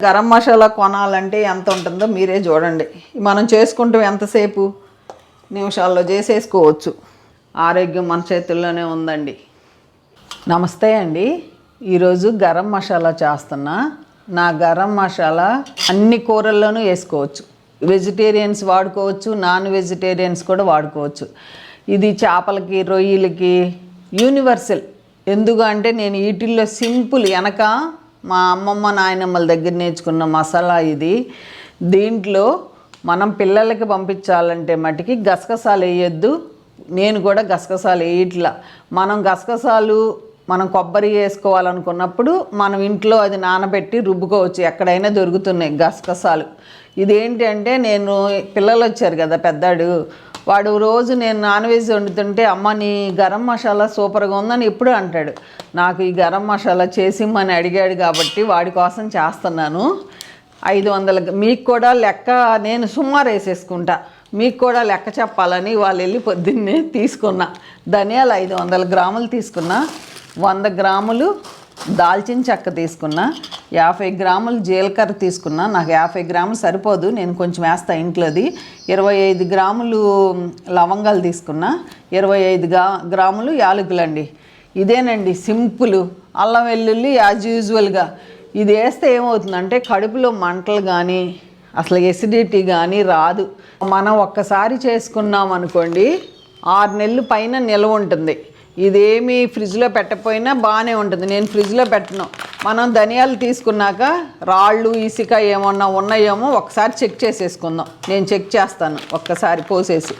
గరం మసాలా కొనాలంటే ఎంత ఉంటుందో మీరే చూడండి. మనం చేసుకుంటాం ఎంతసేపు, నిమిషాల్లో చేసేసుకోవచ్చు. ఆరోగ్యం మన చేతుల్లోనే ఉందండి. నమస్తే అండి. ఈరోజు గరం మసాలా చేస్తున్నా. నా గరం మసాలా అన్ని కూరల్లోనూ వేసుకోవచ్చు. వెజిటేరియన్స్ వాడుకోవచ్చు, నాన్ వెజిటేరియన్స్ కూడా వాడుకోవచ్చు. ఇది చేపలకి, రొయ్యలకి యూనివర్సల్. ఎందుకంటే నేను వీటిల్లో సింపుల్ వెనక మా అమ్మమ్మ నాయనమ్మల దగ్గర నేర్చుకున్న మసాలా ఇది. దీంట్లో మనం పిల్లలకి పంపించాలంటే మటుకి గసగసాలు వేయొద్దు. నేను కూడా గసగసాలు వేయట్లా. మనం కొబ్బరి వేసుకోవాలనుకున్నప్పుడు మనం ఇంట్లో అది నానబెట్టి రుబ్బుకోవచ్చు. ఎక్కడైనా దొరుకుతున్నాయి గసగసాలు. ఇదేంటి అంటే నేను పిల్లలు వచ్చారు కదా, పెద్దాడు వాడు రోజు నేను నాన్ వెజ్ వండుతుంటే అమ్మ నీ గరం మసాలా సూపర్గా ఉందని ఎప్పుడు అంటాడు. నాకు ఈ గరం మసాలా చేసిమ్మని అడిగాడు కాబట్టి వాడి కోసం చేస్తున్నాను. 500 మీకు కూడా లెక్క, నేను సుమారు వేసేసుకుంటా, మీకు కూడా లెక్క చెప్పాలని వాళ్ళు వెళ్ళి పొద్దున్నే తీసుకున్నా. ధనియాలు 500 గ్రాములు తీసుకున్నా, 100 గ్రాములు దాల్చిన చెక్క తీసుకున్నా, 50 గ్రాములు జీలకర్ర తీసుకున్నా. నాకు 50 గ్రాములు సరిపోదు, నేను కొంచెం వేస్తా ఇంట్లోది. 25 గ్రాములు లవంగాలు తీసుకున్నా, 25 గ్రాములు యాలకులండి. ఇదేనండి సింపుల్. అల్లం వెల్లుల్లి యాజ్ యూజువల్గా. ఇది వేస్తే ఏమవుతుందంటే కడుపులో మంటలు కానీ అసలు ఎసిడిటీ కానీ రాదు. మనం ఒక్కసారి చేసుకున్నాం అనుకోండి 6 నెలలు పైన నిల్వ ఉంటుంది. ఇదేమి ఫ్రిడ్జ్లో పెట్టకపోయినా బాగానే ఉంటుంది. నేను ఫ్రిడ్జ్లో పెట్టను. మనం ధనియాలు తీసుకున్నాక రాళ్ళు, ఇసుక ఏమన్నా ఉన్నాయేమో ఒకసారి చెక్ చేసేసుకుందాం. నేను చెక్ చేస్తాను ఒక్కసారి పోసేసి.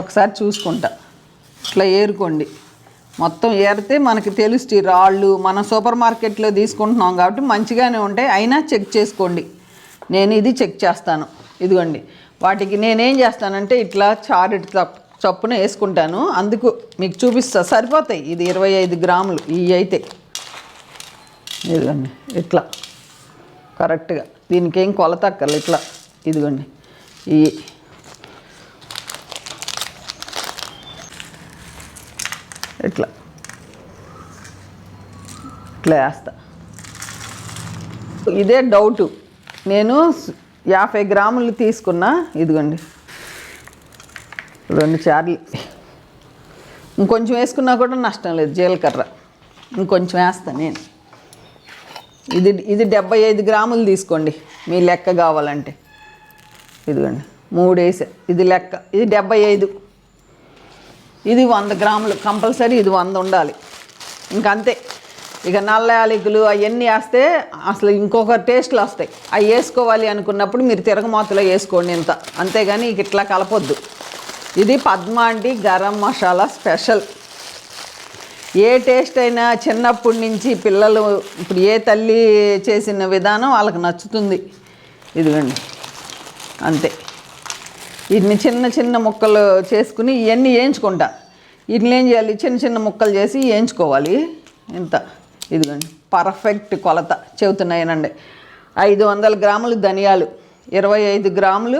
ఒకసారి చూసుకుంటా. ఇట్లా ఏరుకోండి. మొత్తం ఏరితే మనకి తెలుస్తుంది రాళ్ళు. మనం సూపర్ మార్కెట్లో తీసుకుంటున్నాం కాబట్టి మంచిగానే ఉంటాయి, అయినా చెక్ చేసుకోండి. నేను ఇది చెక్ చేస్తాను. ఇదిగోండి. వాటికి నేనేం చేస్తానంటే ఇట్లా చారిటి చప్పున వేసుకుంటాను. అందుకు మీకు చూపిస్తా. సరిపోతాయి. ఇది 25 గ్రాములు ఇవి అయితే. ఇదిగోండి ఇట్లా కరెక్ట్గా. దీనికి ఏం కొలత అక్కర్లేదు. ఇట్లా ఇదిగోండి ఇవి ఇట్లా ఇట్లా వేస్తా. ఇదే డౌటు. నేను 50 గ్రాములు తీసుకున్నా. ఇదిగోండి 2 చార్లు. ఇంకొంచెం వేసుకున్నా కూడా నష్టం లేదు. జీలకర్ర ఇంకొంచెం వేస్తాను నేను. ఇది 75 గ్రాములు తీసుకోండి మీ లెక్క కావాలంటే. ఇదిగోండి 3 వేసా. ఇది లెక్క. ఇది 75. ఇది 100 గ్రాములు కంపల్సరీ. ఇది 100 ఉండాలి. ఇంకంతే. ఇక నల్ల యాలకులు అవన్నీ వేస్తే అసలు ఇంకొక టేస్ట్లు వస్తాయి. అవి వేసుకోవాలి అనుకున్నప్పుడు మీరు తిరగమాతలో వేసుకోండి ఇంత. అంతేగాని ఇక ఇట్లా కలపొద్దు. ఇది పద్మాంటి గరం మసాలా స్పెషల్. ఏ టేస్ట్ అయినా చిన్నప్పటి నుంచి పిల్లలు ఇప్పుడు ఏ తల్లి చేసిన విధానం వాళ్ళకి నచ్చుతుంది. ఇదిగోండి అంతే. వీటిని చిన్న చిన్న ముక్కలు చేసుకుని ఇవన్నీ వేయించుకుంటా. వీటిని ఏం చేయాలి, చిన్న చిన్న ముక్కలు చేసి వేయించుకోవాలి. ఇంత. ఇదిగోండి పర్ఫెక్ట్ కొలత చెబుతున్నాయనండి. 500 గ్రాములు ధనియాలు, 25 గ్రాములు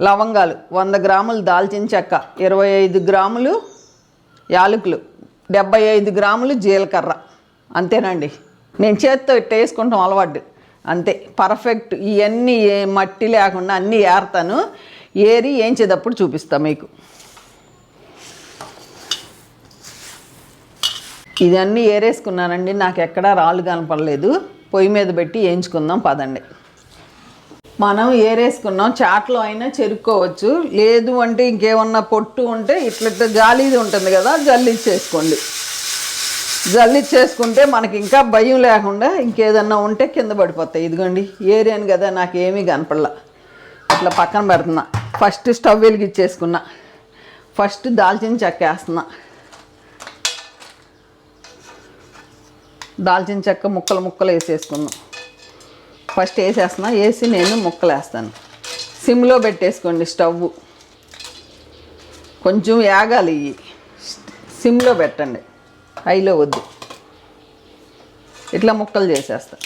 లవంగాలు, 100 గ్రాములు దాల్చిన చెక్క, 25 గ్రాములు యాలకులు, 75 గ్రాములు జీలకర్ర. అంతేనండి. నేను చేత్తో ఇట్ట వేసుకుంటాం అలవాటు. అంతే పర్ఫెక్ట్. ఇవన్నీ మట్టి లేకుండా అన్నీ ఏరుతాను. ఏరి వేయించేటప్పుడు చూపిస్తా మీకు. ఇదన్నీ ఏరేసుకున్నానండి. నాకు ఎక్కడా రాళ్ళు కనపడలేదు. పొయ్యి మీద పెట్టి వేయించుకుందాం పదండి. మనం ఏరేసుకున్నాం. చాట్లో అయినా చెరుక్కోవచ్చు. లేదు అంటే ఇంకేమన్నా పొట్టు ఉంటే ఇట్లా జాలీది ఉంటుంది కదా, జల్లిచ్చేసుకోండి. జల్లిచ్చేసుకుంటే మనకి ఇంకా భయం లేకుండా ఇంకేదన్నా ఉంటే కింద పడిపోతాయి. ఇదిగోండి ఏరియాను కదా, నాకు ఏమీ కనపడలా. ఇట్లా పక్కన పెడుతున్నా. First stove వెలిగిచ్చేసుకున్నా. ఫస్ట్ దాల్చిన చెక్క వేస్తున్నా. దాల్చిన చెక్క ముక్కలు వేసేసుకుందాం. ఫస్ట్ వేసేస్తున్నా. వేసి నేను ముక్కలు వేస్తాను. సిమ్లో పెట్టేసుకోండి స్టవ్. కొంచెం యాగాలి. సిమ్లో పెట్టండి, హైలో వద్దు. ఇట్లా ముక్కలు చేసేస్తా.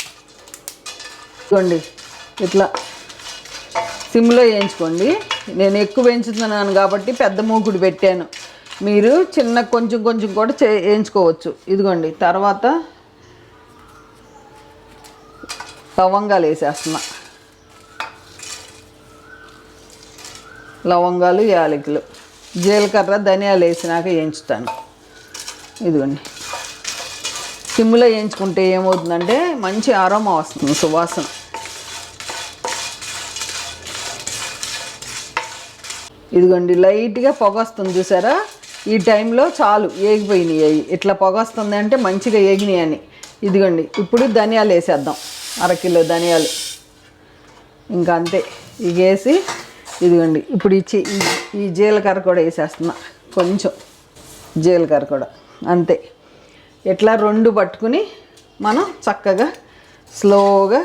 చూడండి ఇట్లా సిమ్లో వేయించుకోండి. నేను ఎక్కువ వేయించుతున్నాను కాబట్టి పెద్ద మూకుడు పెట్టాను. మీరు చిన్న కొంచెం కొంచెం కూడా వేయించుకోవచ్చు. ఇదిగోండి, తర్వాత లవంగాలు వేసేస్తున్నా. లవంగాలు, యాలకులు, జీలకర్ర, ధనియాలు వేసినాక వేయించుతాను. ఇదిగోండి, సిమ్లో వేయించుకుంటే ఏమవుతుందంటే మంచి అరోమా వస్తుంది, సువాసన. ఇదిగోండి, లైట్గా పొగ వస్తుంది చూసారా? ఈ టైంలో చాలు, ఏగిపోయినాయి అవి. ఇట్లా పొగ వస్తుంది అంటే మంచిగా ఏగినాయి అని. ఇదిగోండి, ఇప్పుడు ధనియాలు వేసేద్దాం. 1/2 కిలో ధనియాలు. ఇంకా అంతే, ఇవి వేసి ఇదిగోండి ఇప్పుడు ఈ జీలకర్ర కూడా వేసేస్తున్నా. కొంచెం జీలకర్ర కూడా అంతే. ఇట్లా 2 పట్టుకుని మనం చక్కగా స్లోగా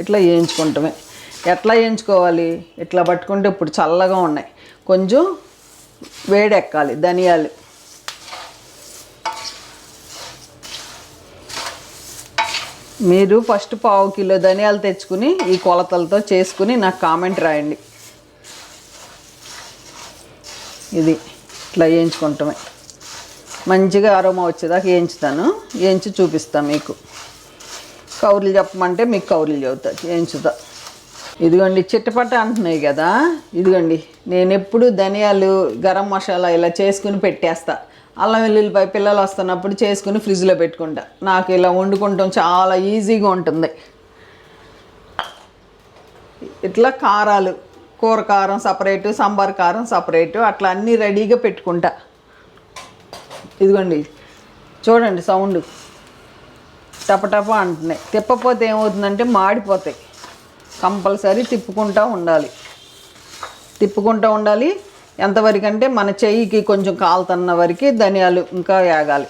ఇట్లా వేయించుకుంటామే. ఎట్లా వేయించుకోవాలి? ఇట్లా పట్టుకుంటే ఇప్పుడు చల్లగా ఉన్నాయి, కొంచెం వేడెక్కాలి ధనియాలు. మీరు ఫస్ట్ 1/2 కిలో ధనియాలు తెచ్చుకుని ఈ కొలతలతో చేసుకుని నాకు కామెంట్ రాయండి. ఇది ఇట్లా వేయించుకుంటామే. మంచిగా అరోమా వచ్చేదాకా వేయించుతాను, వేయించి చూపిస్తాను మీకు. కౌరులు చెప్పమంటే మీకు కౌరులు చెబుతా, వేయించుతా. ఇదిగోండి, చిట్టపట్ట అంటున్నాయి కదా. ఇదిగోండి, నేను ఎప్పుడు ధనియాలు, గరం మసాలా ఇలా చేసుకుని పెట్టేస్తా. అల్లం వెల్లుల్లిపాయ పిల్లలు వస్తున్నప్పుడు చేసుకుని ఫ్రిడ్జ్లో పెట్టుకుంటా. నాకు ఇలా వండుకుంటాం చాలా ఈజీగా ఉంటుంది. ఇట్లా కారాలు, కూర కారం సపరేటు, సాంబార్ కారం సపరేటు, అట్లా అన్నీ రెడీగా పెట్టుకుంటా. ఇదిగోండి చూడండి, సౌండ్ టపటప అంటున్నాయి. తిప్పపోతే ఏమవుతుందంటే మాడిపోతాయి. కంపల్సరీ తిప్పుకుంటూ ఉండాలి, తిప్పుకుంటూ ఉండాలి. ఎంతవరకు అంటే మన చెయ్యికి కొంచెం కాలుతున్న వరకు ధనియాలు ఇంకా వేగాలి.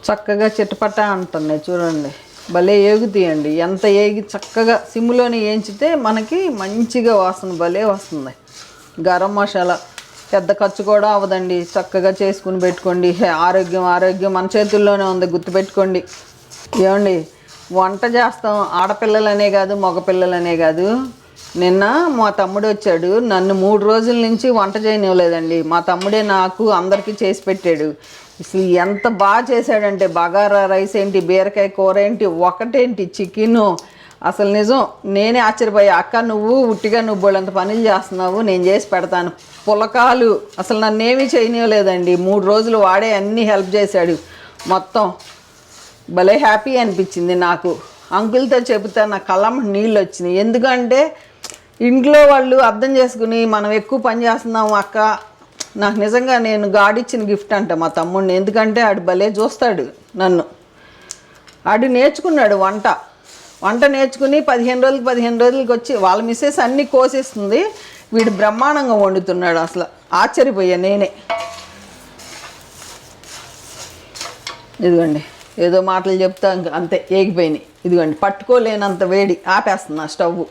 చక్కగా చిట్టపట్ట అంటున్నాయి చూడండి, భలే ఏగుతాయండి. ఎంత ఏగి చక్కగా సిమ్లోనే వేయించితే మనకి మంచిగా వాసన భలే వస్తుంది. గరం మసాలా పెద్ద ఖర్చు కూడా అవ్వదండి, చక్కగా చేసుకుని పెట్టుకోండి. ఆరోగ్యం మన చేతుల్లోనే ఉంది, గుర్తుపెట్టుకోండి. ఏమండి, వంట చేస్తాం, ఆడపిల్లలనే కాదు మగపిల్లలనే కాదు. నిన్న మా తమ్ముడు వచ్చాడు, నన్ను 3 రోజుల నుంచి వంట చేయనివ్వలేదండి. మా తమ్ముడే నాకు అందరికీ చేసి పెట్టాడు. అసలు ఎంత బాగా చేశాడంటే, బగారా రైస్ ఏంటి, బీరకాయ కూర ఏంటి, ఒకటేంటి చికెను, అసలు నిజం నేనే ఆశ్చర్యపోయా. అక్క నువ్వు ఉట్టిగా నువ్వు బోళ్ళంత పనులు చేస్తున్నావు, నేను చేసి పెడతాను. పులకాలు అసలు నన్నేమీ చేయనివ్వలేదండి. 3 రోజులు వాడే అన్నీ హెల్ప్ చేశాడు మొత్తం. భలే హ్యాపీ అనిపించింది నాకు. అంకుల్తో చెబుతా నా కళ్ళం నీళ్ళు వచ్చినాయి. ఎందుకంటే ఇంట్లో వాళ్ళు అర్థం చేసుకుని మనం ఎక్కువ పని చేస్తున్నాము అక్క. నాకు నిజంగా నేను గాడిచ్చిన గిఫ్ట్ అంట మా తమ్ముడిని. ఎందుకంటే ఆడు భలే చూస్తాడు నన్ను. ఆడు నేర్చుకున్నాడు వంట నేర్చుకుని 15 రోజులకి వచ్చి వాళ్ళ మిస్సెస్ అన్నీ కోసేస్తుంది, వీడు బ్రహ్మాండంగా వండుతున్నాడు. అసలు ఆశ్చర్యపోయా నేనే. ఇదిగోండి, ఏదో మాటలు చెప్తా అంతే ఏగిపోయినాయి. ఇదిగోండి, పట్టుకోలేనంత వేడి, ఆపేస్తున్నా స్టవ్.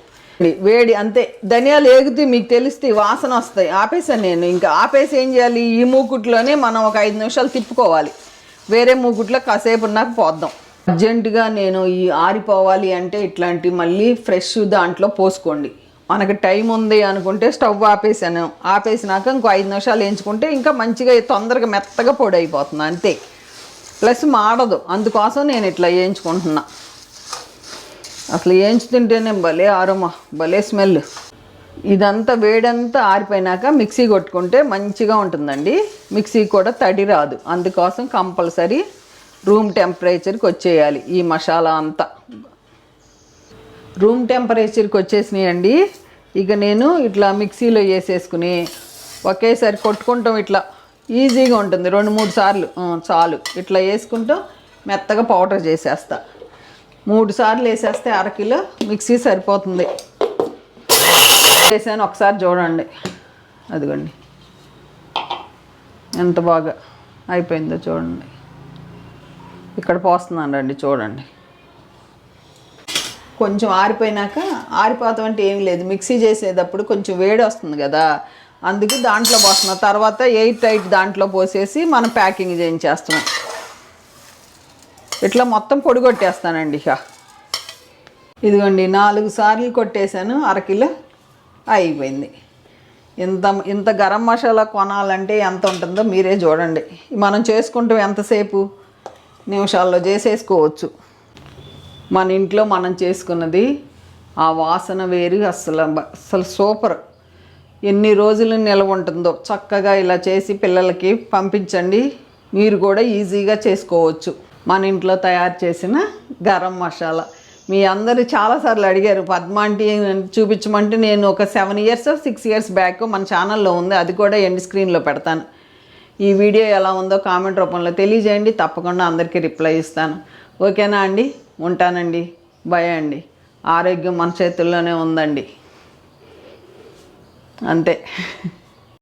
వేడి అంతే. ధనియాలు ఏగితే మీకు తెలిస్తే వాసన వస్తాయి. ఆపేసాను నేను. ఇంకా ఆపేసి ఏం చేయాలి, ఈ మూకుట్లోనే మనం ఒక 5 నిమిషాలు తిప్పుకోవాలి. వేరే మూకుట్లో కాసేపు నాకు పోద్దాం. అర్జెంటుగా నేను ఈ ఆరిపోవాలి అంటే ఇట్లాంటి మళ్ళీ ఫ్రెష్ దాంట్లో పోసుకోండి. మనకు టైం ఉంది అనుకుంటే స్టవ్ ఆపేసాను. ఆపేసినాక ఇంకో 5 నిమిషాలు వేయించుకుంటే ఇంకా మంచిగా తొందరగా మెత్తగా పొడి అయిపోతుంది అంతే. ప్లస్ మాడదు, అందుకోసం నేను ఇట్లా వేయించుకుంటున్నా. అసలు వేయించుతుంటేనే భలే అరోమా, భలే స్మెల్. ఇదంతా వేడంతా ఆరిపోయినాక మిక్సీ కొట్టుకుంటే మంచిగా ఉంటుందండి. మిక్సీ కూడా తడి రాదు, అందుకోసం కంపల్సరీ రూమ్ టెంపరేచర్కి వచ్చేయాలి. ఈ మసాలా అంతా రూమ్ టెంపరేచర్కి వచ్చేసినాయండి. ఇక నేను ఇట్లా మిక్సీలో వేసేసుకుని ఒకేసారి కొట్టుకుంటాం. ఇట్లా ఈజీగా ఉంటుంది. 2-3 సార్లు చాలు. ఇట్లా వేసుకుంటాం, మెత్తగా పౌడర్ చేసేస్తా. 3 సార్లు వేసేస్తే 1/2 కిలో మిక్సీ సరిపోతుంది. వేసాను, ఒకసారి చూడండి. అదిగోండి ఎంత బాగా అయిపోయిందో చూడండి. ఇక్కడ పోస్తున్నాను రండి చూడండి. కొంచెం ఆరిపోయినాక, ఆరిపోతాం అంటే ఏం లేదు, మిక్సీ చేసేటప్పుడు కొంచెం వేడి వస్తుంది కదా, అందుకు దాంట్లో పోస్తున్నాం. తర్వాత ఎయిర్ టైట్ దాంట్లో పోసేసి మనం ప్యాకింగ్ చేయించేస్తున్నాం. ఇట్లా మొత్తం పొడి కొట్టేస్తానండి. ఇక ఇదిగోండి 4 సార్లు కొట్టేశాను, 1/2 కిలో అయిపోయింది. ఇంత గరం మసాలా కొనాలంటే ఎంత ఉంటుందో మీరే చూడండి. మనం చేసుకుంటాం ఎంతసేపు, నిమిషాల్లో చేసేసుకోవచ్చు. మన ఇంట్లో మనం చేసుకున్నది ఆ వాసన వేరు, అసలు సూపర్. ఎన్ని రోజులు నిల్వ ఉంటుందో. చక్కగా ఇలా చేసి పిల్లలకి పంపించండి. మీరు కూడా ఈజీగా చేసుకోవచ్చు. మన ఇంట్లో తయారు చేసిన గరం మసాలా. మీ అందరూ చాలాసార్లు అడిగారు పద్మాంటి చూపించమంటే, నేను ఒక 7 ఇయర్స్ 6 ఇయర్స్ బ్యాక్ మన ఛానల్లో ఉంది, అది కూడా ఎండ్ స్క్రీన్లో పెడతాను. ఈ వీడియో ఎలా ఉందో కామెంట్ రూపంలో తెలియజేయండి, తప్పకుండా అందరికీ రిప్లై ఇస్తాను. ఓకేనా అండి? ఉంటానండి. బాయ్ అండి. ఆరోగ్యం మన చేతుల్లోనే ఉందండి, అంతే.